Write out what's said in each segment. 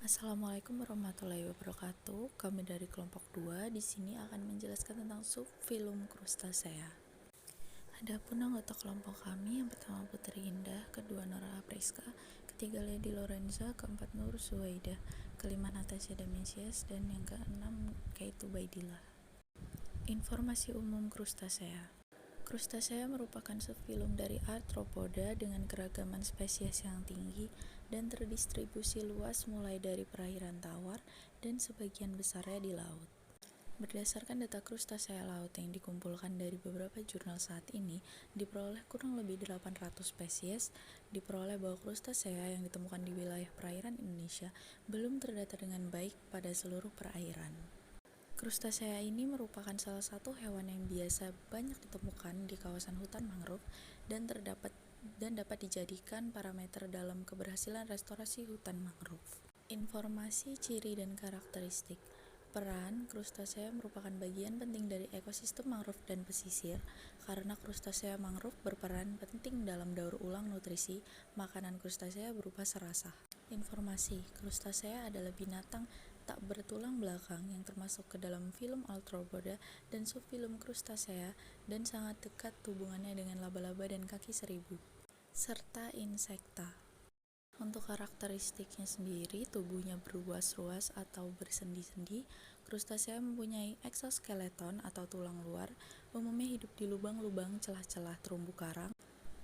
Assalamualaikum warahmatullahi wabarakatuh. Kami dari kelompok 2 di sini akan menjelaskan tentang subfilum Crustacea. Adapun anggota kelompok kami yang pertama Putri Indah, kedua Nora Apriska, ketiga Lady Lorenza, keempat Nur Zuwaidah, kelima Natasha Damisyas, dan yang keenam Kaitu Baidillah. Informasi umum Crustacea. Crustacea merupakan subfilum dari Arthropoda dengan keragaman spesies yang tinggi dan terdistribusi luas mulai dari perairan tawar dan sebagian besarnya di laut. Berdasarkan data Crustacea laut yang dikumpulkan dari beberapa jurnal saat ini, diperoleh kurang lebih 800 spesies, diperoleh bahwa Crustacea yang ditemukan di wilayah perairan Indonesia belum terdata dengan baik pada seluruh perairan. Crustacea ini merupakan salah satu hewan yang biasa banyak ditemukan di kawasan hutan mangrove dan dapat dijadikan parameter dalam keberhasilan restorasi hutan mangrove. Informasi, ciri, dan karakteristik. Peran Crustacea merupakan bagian penting dari ekosistem mangrove dan pesisir karena Crustacea mangrove berperan penting dalam daur ulang nutrisi. Makanan Crustacea berupa serasah. Informasi, Crustacea adalah binatang tak bertulang belakang yang termasuk ke dalam filum Arthropoda dan subfilum Crustacea dan sangat dekat hubungannya dengan laba-laba dan kaki seribu, serta insekta. Untuk karakteristiknya sendiri, tubuhnya berruas-ruas atau bersendi-sendi. Crustacea mempunyai eksoskeleton atau tulang luar, umumnya hidup di lubang-lubang celah-celah terumbu karang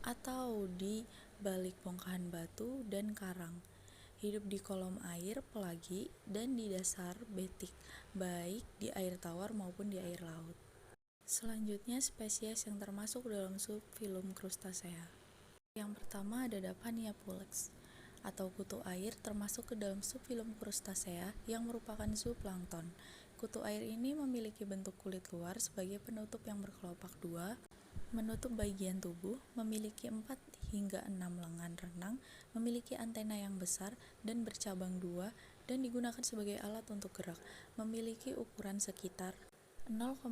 atau di balik bongkahan batu dan karang. Hidup di kolom air, pelagi, dan di dasar betik, baik di air tawar maupun di air laut. Selanjutnya, spesies yang termasuk dalam subfilum Crustacea. Yang pertama ada Daphnia pulex, atau kutu air, termasuk ke dalam subfilum Crustacea yang merupakan zooplankton. Kutu air ini memiliki bentuk kulit luar sebagai penutup yang berkelopak dua, menutup bagian tubuh, memiliki 4 hingga 6 lengan renang, memiliki antena yang besar dan bercabang dua, dan digunakan sebagai alat untuk gerak. Memiliki ukuran sekitar 0,5–1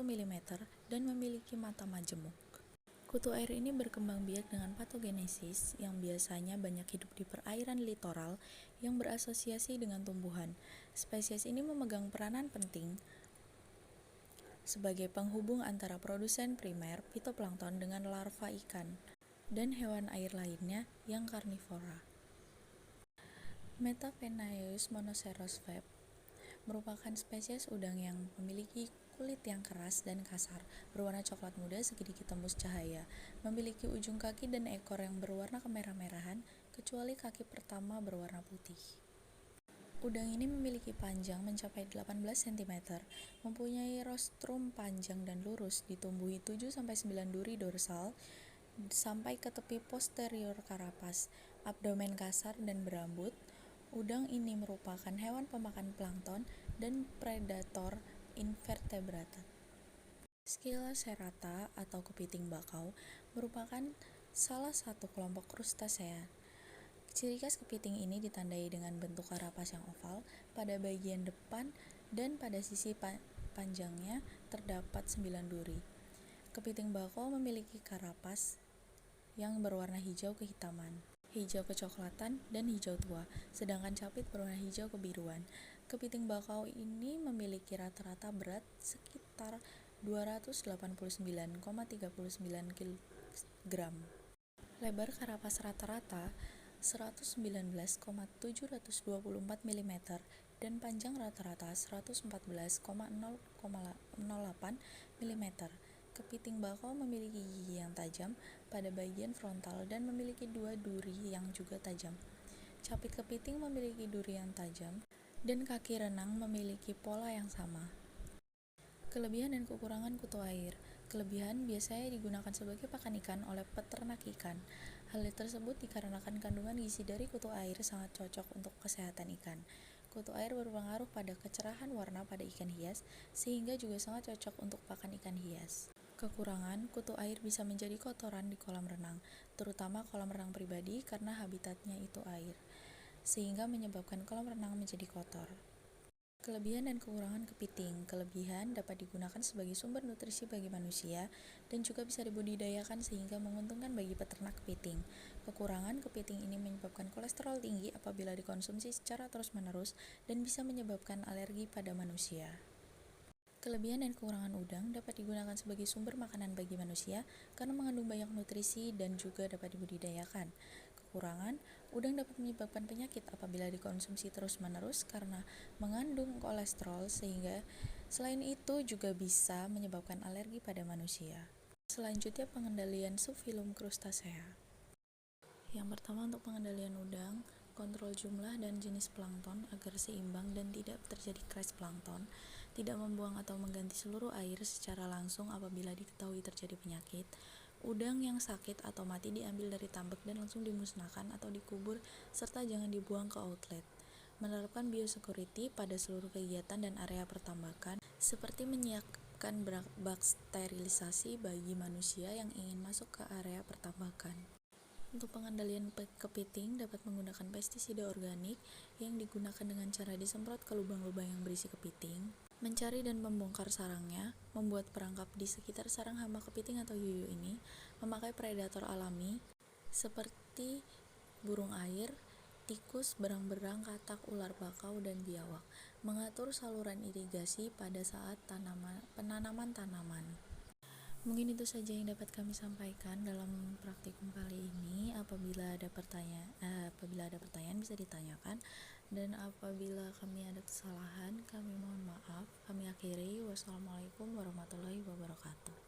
mm dan memiliki mata majemuk. Kutu air ini berkembang biak dengan patogenesis yang biasanya banyak hidup di perairan litoral yang berasosiasi dengan tumbuhan. Spesies ini memegang peranan penting sebagai penghubung antara produsen primer fitoplankton dengan larva ikan dan hewan air lainnya yang karnivora. Metaphenaeus monoceros Feb merupakan spesies udang yang memiliki kulit yang keras dan kasar, berwarna coklat muda sedikit tembus cahaya, memiliki ujung kaki dan ekor yang berwarna kemerah-merahan, kecuali kaki pertama berwarna putih. Udang ini memiliki panjang mencapai 18 cm, mempunyai rostrum panjang dan lurus, ditumbuhi 7–9 duri dorsal sampai ke tepi posterior karapas, abdomen kasar dan berambut. Udang ini merupakan hewan pemakan plankton dan predator invertebrata. Scylla serrata atau kepiting bakau merupakan salah satu kelompok Crustacea. Ciri khas kepiting ini ditandai dengan bentuk karapas yang oval pada bagian depan dan pada sisi panjangnya terdapat 9 duri. Kepiting bakau memiliki karapas yang berwarna hijau kehitaman, hijau kecoklatan, dan hijau tua, sedangkan capit berwarna hijau kebiruan. Kepiting bakau ini memiliki rata-rata berat sekitar 289,39 kg. Lebar karapas rata-rata 119,724 mm dan panjang rata-rata 114,008 mm. Kepiting bakau memiliki gigi yang tajam pada bagian frontal dan memiliki 2 duri yang juga tajam. Capit kepiting memiliki duri yang tajam dan kaki renang memiliki pola yang sama. Kelebihan dan kekurangan kutu air. Kelebihan biasanya digunakan sebagai pakan ikan oleh peternak ikan. Hal tersebut dikarenakan kandungan gizi dari kutu air sangat cocok untuk kesehatan ikan. Kutu air berpengaruh pada kecerahan warna pada ikan hias, sehingga juga sangat cocok untuk pakan ikan hias. Kekurangan, kutu air bisa menjadi kotoran di kolam renang, terutama kolam renang pribadi karena habitatnya itu air, sehingga menyebabkan kolam renang menjadi kotor. Kelebihan dan kekurangan kepiting. Kelebihan dapat digunakan sebagai sumber nutrisi bagi manusia dan juga bisa dibudidayakan sehingga menguntungkan bagi peternak kepiting. Kekurangan, kepiting ini menyebabkan kolesterol tinggi apabila dikonsumsi secara terus-menerus dan bisa menyebabkan alergi pada manusia. Kelebihan dan kekurangan udang dapat digunakan sebagai sumber makanan bagi manusia karena mengandung banyak nutrisi dan juga dapat dibudidayakan. Kekurangan, udang dapat menyebabkan penyakit apabila dikonsumsi terus-menerus karena mengandung kolesterol sehingga selain itu juga bisa menyebabkan alergi pada manusia. Selanjutnya pengendalian subfilum Crustacea. Yang pertama untuk pengendalian udang, kontrol jumlah dan jenis plankton agar seimbang dan tidak terjadi crash plankton, tidak membuang atau mengganti seluruh air secara langsung apabila diketahui terjadi penyakit. Udang yang sakit atau mati diambil dari tambak dan langsung dimusnahkan atau dikubur serta jangan dibuang ke outlet. Menerapkan biosecurity pada seluruh kegiatan dan area pertambakan seperti menyiapkan bak sterilisasi bagi manusia yang ingin masuk ke area pertambakan. Untuk pengendalian kepiting dapat menggunakan pestisida organik yang digunakan dengan cara disemprot ke lubang-lubang yang berisi kepiting, mencari dan membongkar sarangnya, membuat perangkap di sekitar sarang hama kepiting atau yuyu ini, memakai predator alami seperti burung air, tikus, berang-berang, katak, ular bakau, dan biawak, mengatur saluran irigasi pada saat penanaman tanaman. Mungkin itu saja yang dapat kami sampaikan dalam praktikum kali ini. Apabila ada pertanyaan bisa ditanyakan, dan apabila kami ada kesalahan kami mohon maaf. Kami akhiri. Wassalamualaikum warahmatullahi wabarakatuh.